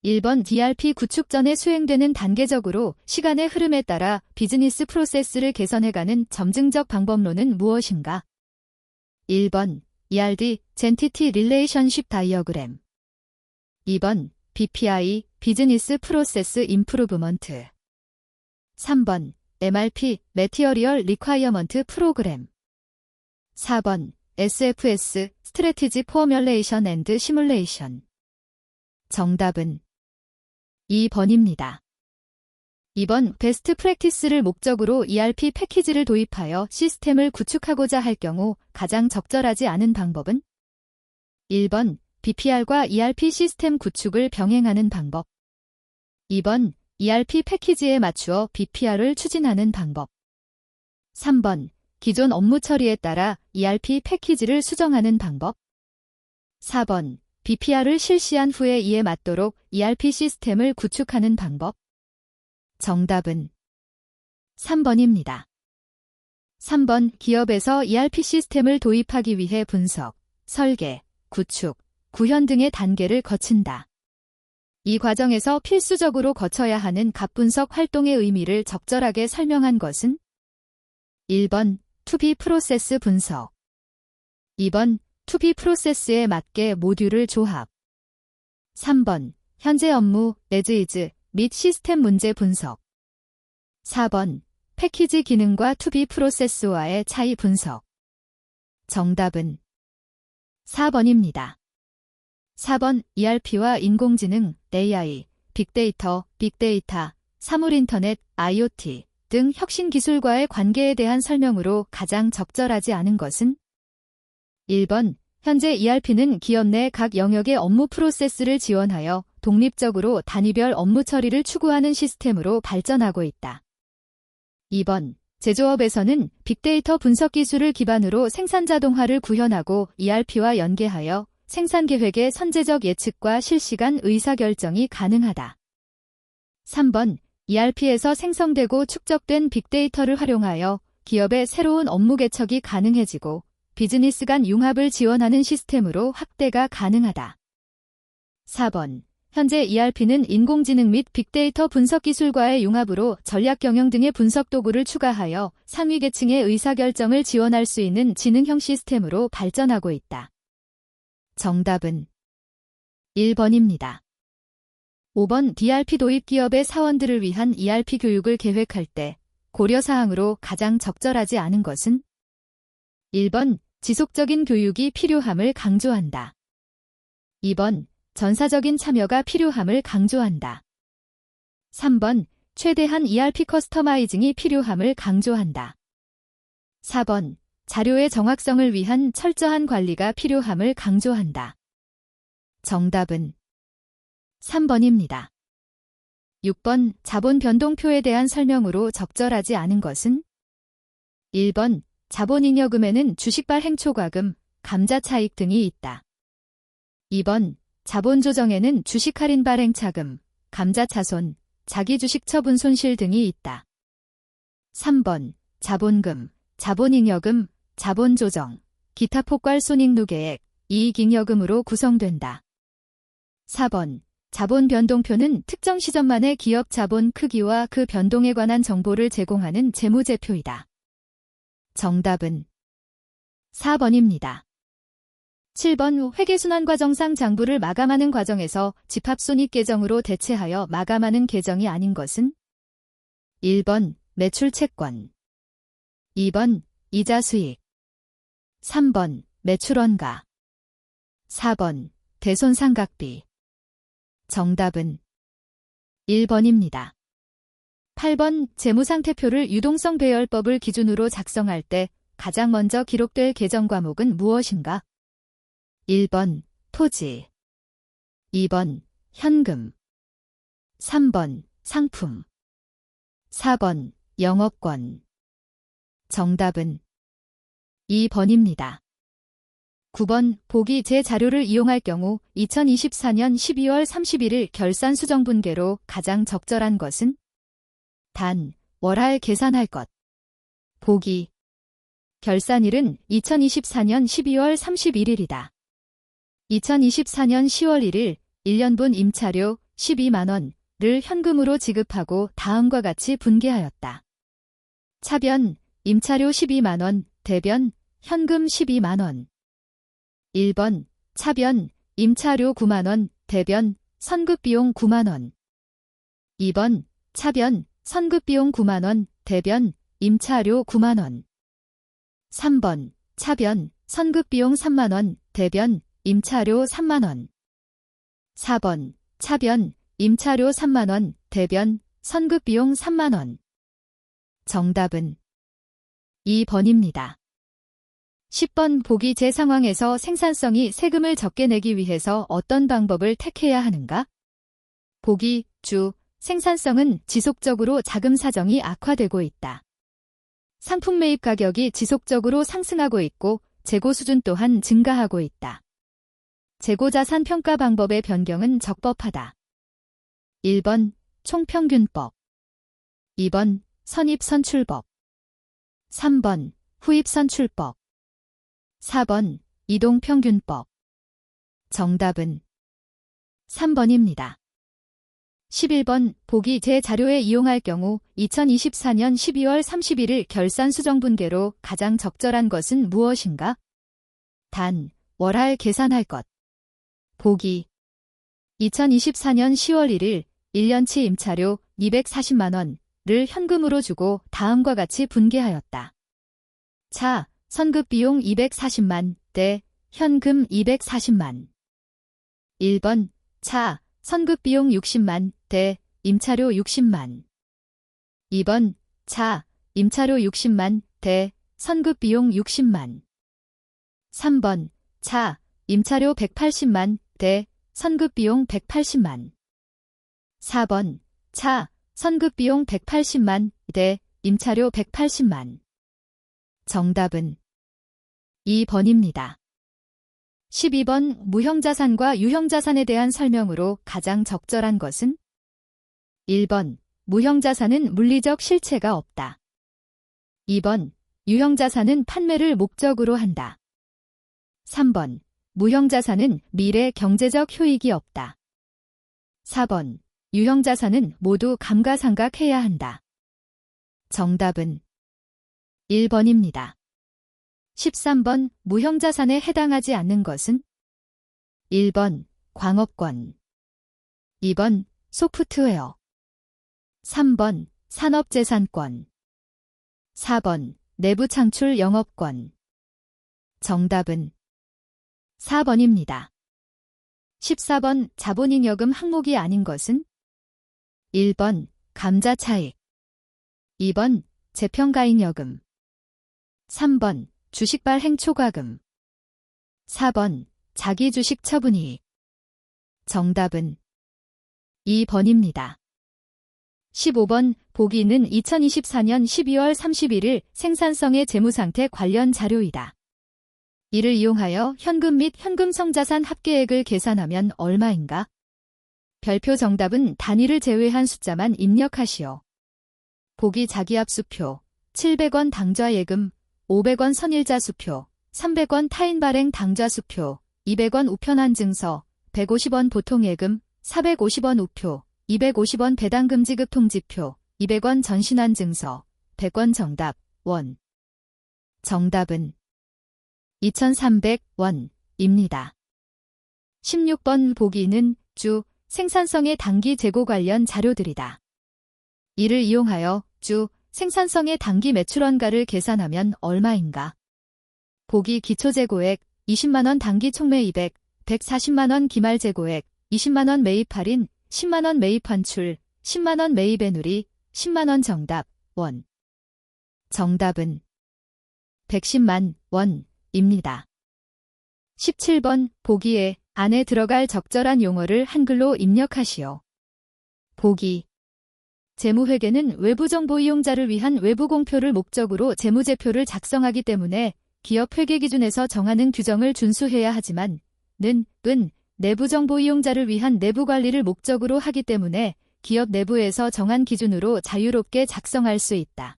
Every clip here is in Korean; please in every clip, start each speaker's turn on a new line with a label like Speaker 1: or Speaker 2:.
Speaker 1: 1번 DRP 구축 전에 수행되는 단계적으로 시간의 흐름에 따라 비즈니스 프로세스를 개선해가는 점증적 방법론은 무엇인가? 1번 ERD (Entity Relationship Diagram) 2번 BPI (Business Process Improvement) 3번 MRP (Material Requirement Program) 4번 SFS (Strategy Formulation and Simulation) 정답은 2번입니다. 2번 베스트 프랙티스를 목적으로 ERP 패키지를 도입하여 시스템을 구축하고자 할 경우 가장 적절하지 않은 방법은? 1번 BPR과 ERP 시스템 구축을 병행하는 방법. 2번 ERP 패키지에 맞추어 BPR을 추진하는 방법. 3번 기존 업무 처리에 따라 ERP 패키지를 수정하는 방법. 4번 BPR을 실시한 후에 이에 맞도록 ERP 시스템을 구축하는 방법. 정답은 3번입니다. 3번 기업에서 ERP 시스템을 도입하기 위해 분석, 설계, 구축, 구현 등의 단계를 거친다. 이 과정에서 필수적으로 거쳐야 하는 값분석 활동의 의미를 적절하게 설명한 것은? 1번 To-B 프로세스 분석. 2번 To-B 프로세스에 맞게 모듈을 조합. 3번 현재 업무, as is 및 시스템 문제 분석. 4번 패키지 기능과 To-B 프로세스와의 차이 분석. 정답은 4번입니다. 4번 ERP와 인공지능, AI, 빅데이터, 사물인터넷, IoT 등 혁신 기술과의 관계에 대한 설명으로 가장 적절하지 않은 것은? 1번 현재 ERP는 기업 내 각 영역의 업무 프로세스를 지원하여 독립적으로 단위별 업무 처리를 추구하는 시스템으로 발전하고 있다. 2번 제조업에서는 빅데이터 분석 기술을 기반으로 생산 자동화를 구현하고 ERP와 연계하여 생산 계획의 선제적 예측과 실시간 의사결정이 가능하다. 3번 ERP에서 생성되고 축적된 빅데이터를 활용하여 기업의 새로운 업무 개척이 가능해지고 비즈니스 간 융합을 지원하는 시스템으로 확대가 가능하다. 4번 현재 ERP는 인공지능 및 빅데이터 분석 기술과의 융합으로 전략 경영 등의 분석 도구를 추가하여 상위 계층의 의사결정을 지원할 수 있는 지능형 시스템으로 발전하고 있다. 정답은 1번입니다. 5번 DRP 도입 기업의 사원들을 위한 ERP 교육을 계획할 때 고려사항으로 가장 적절하지 않은 것은? 1번 지속적인 교육이 필요함을 강조한다. 2번 전사적인 참여가 필요함을 강조한다. 3번 최대한 ERP 커스터마이징이 필요함을 강조한다. 4번 자료의 정확성을 위한 철저한 관리가 필요함을 강조한다. 정답은 3번입니다. 6번 자본 변동표에 대한 설명으로 적절하지 않은 것은? 1번 자본잉여금에는 주식발 행초과금, 감자차익 등이 있다. 2번 자본조정에는 주식 할인 발행차금, 감자차손, 자기주식 처분 손실 등이 있다. 3번 자본금, 자본잉여금, 자본조정, 기타 폭발 손익누계액, 이익잉여금으로 구성된다. 4번 자본 변동표는 특정 시점만의 기업 자본 크기와 그 변동에 관한 정보를 제공하는 재무제표이다. 정답은 4번입니다. 7번 회계순환과정상 장부를 마감하는 과정에서 집합손익 계정으로 대체하여 마감하는 계정이 아닌 것은? 1번 매출채권, 2번 이자수익, 3번 매출원가, 4번 대손상각비. 정답은 1번입니다. 8번 재무상태표를 유동성 배열법을 기준으로 작성할 때 가장 먼저 기록될 계정 과목은 무엇인가? 1번 토지, 2번 현금, 3번 상품, 4번 영업권. 정답은 2번입니다. 9번 보기 제 자료를 이용할 경우 2024년 12월 31일 결산 수정분계로 가장 적절한 것은? 단, 월할 계산할 것. 보기 결산일은 2024년 12월 31일이다. 2024년 10월 1일 1년분 임차료 12만 원을 현금으로 지급하고 다음과 같이 분개하였다. 차변, 임차료 12만 원, 대변, 현금 12만 원. 1번, 차변, 임차료 9만 원, 대변, 선급비용 9만 원. 2번, 차변, 선급비용 9만 원, 대변, 임차료 9만 원. 3번, 차변, 선급비용 3만 원, 대변, 임차료 3만 원. 4번, 차변, 임차료 3만 원, 대변, 선급비용 3만 원. 정답은 2번입니다. 10번 보기 제 상황에서 생산성이 세금을 적게 내기 위해서 어떤 방법을 택해야 하는가? 보기 주, 생산성은 지속적으로 자금 사정이 악화되고 있다. 상품 매입 가격이 지속적으로 상승하고 있고 재고 수준 또한 증가하고 있다. 재고자산 평가 방법의 변경은 적법하다. 1번 총평균법, 2번 선입선출법, 3번 후입선출법, 4번 이동평균법. 정답은 3번입니다. 11번 보기 제 자료에 이용할 경우 2024년 12월 31일 결산수정분계로 가장 적절한 것은 무엇인가? 단, 월할 계산할 것. 보기 2024년 10월 1일 1년치 임차료 240만 원을 현금으로 주고 다음과 같이 분개하였다. 차, 선급비용 240만 대 현금 240만. 1번, 차, 선급비용 60만 대 임차료 60만. 2번, 차, 임차료 60만 대 선급비용 60만. 3번, 차, 임차료 180만 대 선급비용 180만. 4번, 차, 선급비용 180만 대 임차료 180만. 정답은 2번입니다. 12번 무형자산과 유형자산에 대한 설명으로 가장 적절한 것은? 1번 무형자산은 물리적 실체가 없다. 2번 유형자산은 판매를 목적으로 한다. 3번 무형자산은 미래 경제적 효익이 없다. 4번 유형자산은 모두 감가상각해야 한다. 정답은 1번입니다. 13번 무형자산에 해당하지 않는 것은? 1번 광업권, 2번 소프트웨어, 3번 산업재산권, 4번 내부창출 영업권. 정답은 4번입니다. 14번 자본잉여금 항목이 아닌 것은? 1번 감자차익, 2번 재평가잉여금, 3번 주식발행초과금, 4번 자기주식 처분이익. 정답은 2번입니다. 15번 보기는 2024년 12월 31일 생산성의 재무상태 관련 자료이다. 이를 이용하여 현금 및 현금성자산 합계액을 계산하면 얼마인가? 별표 정답은 단위를 제외한 숫자만 입력하시오. 보기 자기압수표, 700원 당좌예금, 500원 선일자수표, 300원 타인발행 당좌수표, 200원 우편환증서, 150원 보통예금, 450원 우표, 250원 배당금지급 통지표, 200원 전신환증서, 100원 정답, 원. 정답은 2,300원입니다. 16번 보기는 주, 생산성의 단기 재고 관련 자료들이다. 이를 이용하여 주, 생산성의 단기 매출원가를 계산하면 얼마인가? 보기 기초재고액 20만원 단기 총매 200, 140만원 기말재고액, 20만원 매입 할인, 10만원 매입 환출, 10만원 매입의 누리, 10만원 정답, 원. 정답은 110만 원입니다. 17번 보기에 안에 들어갈 적절한 용어를 한글로 입력하시오. 보기 재무회계는 외부정보 이용자를 위한 외부 공표를 목적으로 재무제표를 작성하기 때문에 기업 회계 기준에서 정하는 규정을 준수해야 하지만 는 내부정보 이용자를 위한 내부 관리를 목적으로 하기 때문에 기업 내부에서 정한 기준으로 자유롭게 작성할 수 있다.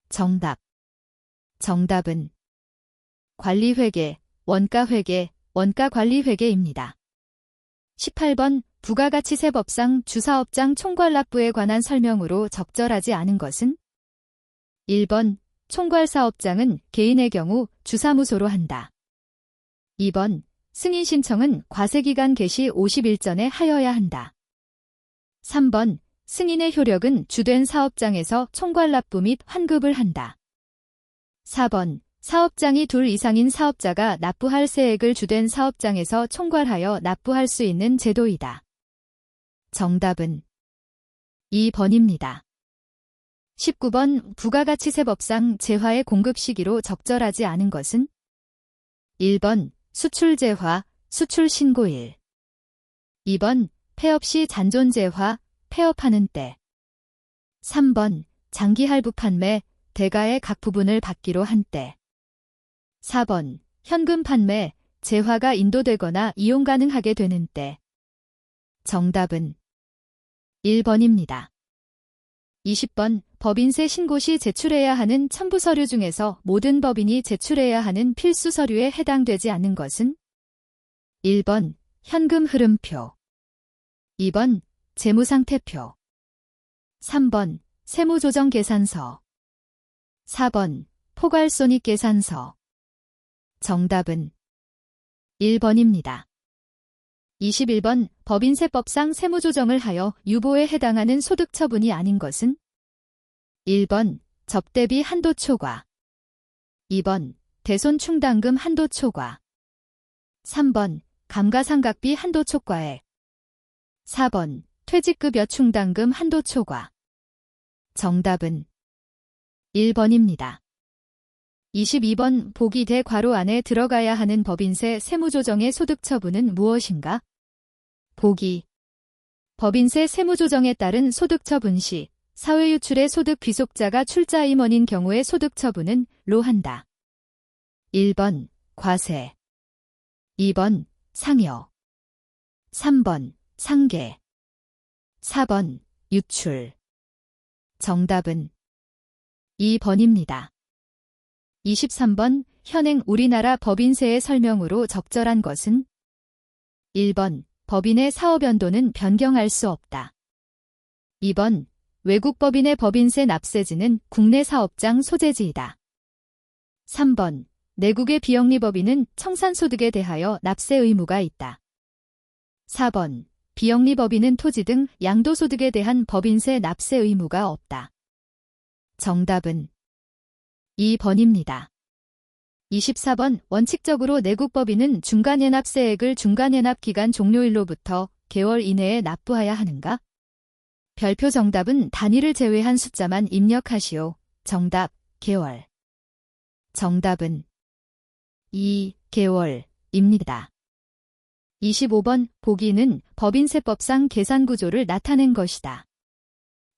Speaker 1: 정답. 정답은 관리회계, 원가회계, 원가관리회계입니다. 18번 부가가치세법상 주사업장 총괄납부에 관한 설명으로 적절하지 않은 것은? 1번 총괄사업장은 개인의 경우 주사무소로 한다. 2번 승인 신청은 과세기간 개시 50일 전에 하여야 한다. 3번 승인의 효력은 주된 사업장에서 총괄납부 및 환급을 한다. 4번 사업장이 둘 이상인 사업자가 납부할 세액을 주된 사업장에서 총괄하여 납부할 수 있는 제도이다. 정답은 2번입니다. 19번 부가가치세법상 재화의 공급 시기로 적절하지 않은 것은? 1번 수출재화, 수출신고일. 2번 폐업 시 잔존재화, 폐업하는 때. 3번 장기할부 판매, 대가의 각 부분을 받기로 한 때. 4번 현금 판매, 재화가 인도되거나 이용 가능하게 되는 때. 정답은 1번입니다. 20번 법인세 신고 시 제출해야 하는 첨부 서류 중에서 모든 법인이 제출해야 하는 필수 서류에 해당되지 않는 것은? 1번 현금 흐름표. 2번 재무상태표. 3번 세무조정계산서. 4번 포괄손익계산서. 정답은 1번입니다. 21번 법인세법상 세무조정을 하여 유보에 해당하는 소득 처분이 아닌 것은? 1번 접대비 한도 초과. 2번 대손충당금 한도 초과. 3번 감가상각비 한도 초과액. 4번 퇴직급여 충당금 한도 초과. 정답은 1번입니다. 22번 보기 대 괄호 안에 들어가야 하는 법인세 세무조정의 소득 처분은 무엇인가? 보기. 법인세 세무조정에 따른 소득 처분 시 사회유출의 소득 귀속자가 출자 임원인 경우의 소득 처분은 로 한다. 1번 과세. 2번 상여. 3번 상계. 4번 유출. 정답은 2번입니다. 23번 현행 우리나라 법인세의 설명으로 적절한 것은? 1번 법인의 사업 연도는 변경할 수 없다. 2번 외국 법인의 법인세 납세지는 국내 사업장 소재지이다. 3번 내국의 비영리 법인은 청산소득에 대하여 납세 의무가 있다. 4번 비영리 법인은 토지 등 양도소득에 대한 법인세 납세 의무가 없다. 정답은 2번입니다. 24번 원칙적으로 내국 법인은 중간연납세액을 중간연납기간 종료일로부터 개월 이내에 납부하여야 하는가? 별표 정답은 단위를 제외한 숫자만 입력하시오. 정답, 개월. 정답은 2개월입니다. 25번 보기는 법인세법상 계산구조를 나타낸 것이다.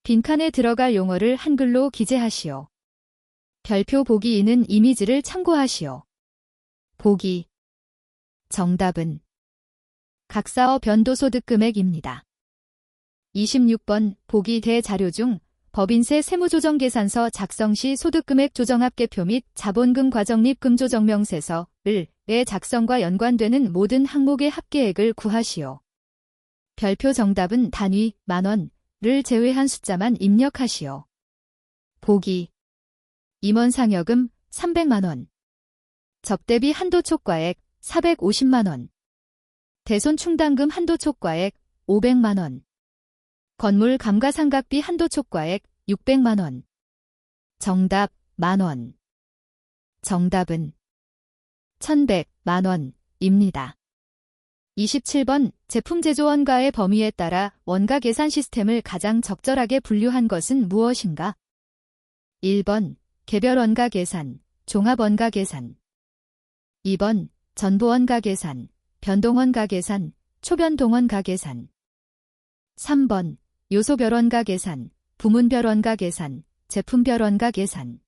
Speaker 1: 빈칸에 들어갈 용어를 한글로 기재하시오. 별표 보기 2는 이미지를 참고하시오. 보기. 정답은 각사업 변도소득 금액입니다. 26번 보기 대 자료 중 법인세 세무조정계산서 작성 시 소득금액 조정합계표 및 자본금 과정립금 조정명세서를 의 작성과 연관되는 모든 항목의 합계액을 구하시오. 별표 정답은 단위, 만원을 제외한 숫자만 입력하시오. 보기. 임원상여금 300만원. 접대비 한도 초과액 450만원. 대손충당금 한도 초과액 500만원. 건물 감가상각비 한도 초과액 600만원. 정답 만원. 정답은 1100만원입니다. 27번 제품 제조 원가의 범위에 따라 원가 계산 시스템을 가장 적절하게 분류한 것은 무엇인가? 1번 개별 원가 계산, 종합 원가 계산. 2번 전부 원가 계산, 변동 원가 계산, 초변동 원가 계산. 3번 요소별 원가 계산, 부문별 원가 계산, 제품별 원가 계산.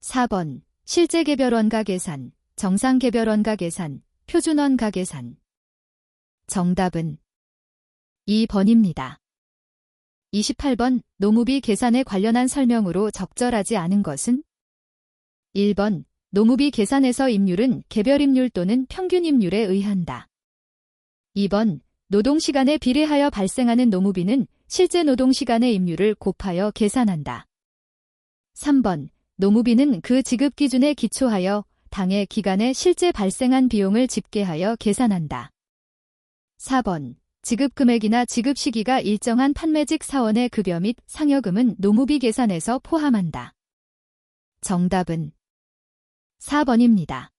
Speaker 1: 4번 실제 개별 원가 계산, 정상 개별 원가 계산, 표준 원가 계산. 정답은 2번입니다. 28번 노무비 계산에 관련한 설명으로 적절하지 않은 것은? 1번 노무비 계산에서 임률은 개별 임률 또는 평균 임률에 의한다. 2번 노동시간에 비례하여 발생하는 노무비는 실제 노동시간의 임률을 곱하여 계산한다. 3번. 노무비는 그 지급 기준에 기초하여 당해 기간에 실제 발생한 비용을 집계하여 계산한다. 4번. 지급 금액이나 지급 시기가 일정한 판매직 사원의 급여 및 상여금은 노무비 계산에서 포함한다. 정답은 4번입니다.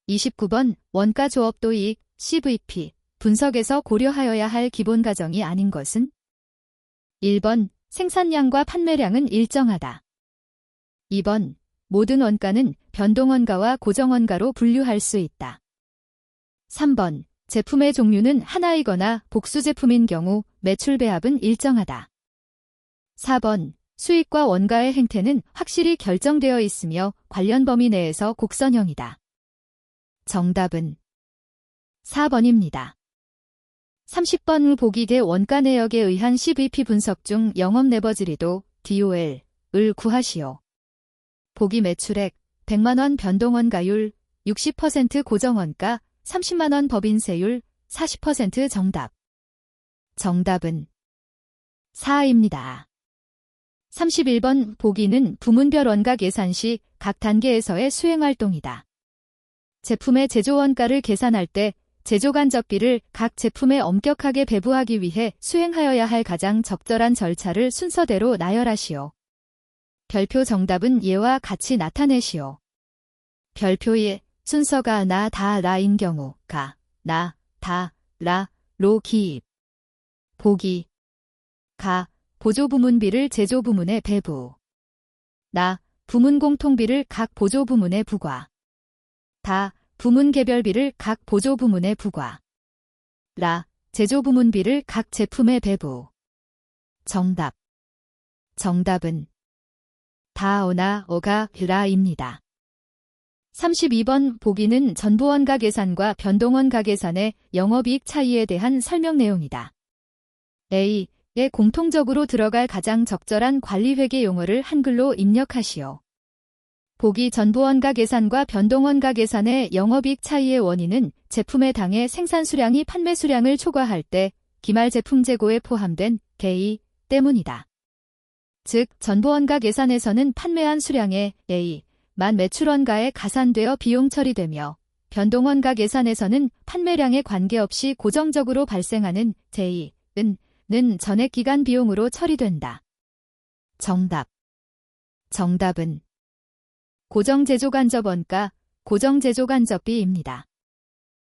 Speaker 1: 29번. 원가 조업 도입, CVP, 분석에서 고려하여야 할 기본 가정이 아닌 것은? 1번. 생산량과 판매량은 일정하다. 2번. 모든 원가는 변동원가와 고정원가로 분류할 수 있다. 3번. 제품의 종류는 하나이거나 복수 제품인 경우 매출 배합은 일정하다. 4번. 수익과 원가의 행태는 확실히 결정되어 있으며 관련 범위 내에서 곡선형이다. 정답은 4번입니다. 30번 보기 대 원가 내역에 의한 CVP 분석 중 영업 레버지리도 DOL을 구하시오. 보기 매출액 100만원 변동원가율 60% 고정원가 30만원 법인세율 40% 정답. 정답은 4입니다. 31번 보기는 부문별 원가 계산 시 각 단계에서의 수행활동이다. 제품의 제조원가를 계산할 때 제조간접비를 각 제품에 엄격하게 배부하기 위해 수행하여야 할 가장 적절한 절차를 순서대로 나열하시오. 별표 정답은 예와 같이 나타내시오. 별표 1. 순서가 나, 다, 라인 경우 가, 나, 다, 라, 로 기입. 보기 가, 보조부문비를 제조부문에 배부. 나, 부문공통비를 각 보조부문에 부과. 다, 부문개별비를 각 보조부문에 부과. 라, 제조부문비를 각 제품에 배부. 정답. 정답은 다, 오나, 오가, 라입니다. 32번 보기는 전부원가 계산과 변동원가 계산의 영업이익 차이에 대한 설명 내용이다. A에 공통적으로 들어갈 가장 적절한 관리회계 용어를 한글로 입력하시오. 보기 전부원가 계산과 변동원가 계산의 영업이익 차이의 원인은 제품의 당해 생산 수량이 판매 수량을 초과할 때 기말 제품 재고에 포함된 개의 때문이다. 즉 전부원가 계산에서는 판매한 수량의 A 만 매출원가에 가산되어 비용 처리되며 변동원가 계산에서는 판매량에 관계없이 고정적으로 발생하는 J는 전액 기간 비용으로 처리된다. 정답. 정답은 고정제조간접원가, 고정제조간접비입니다.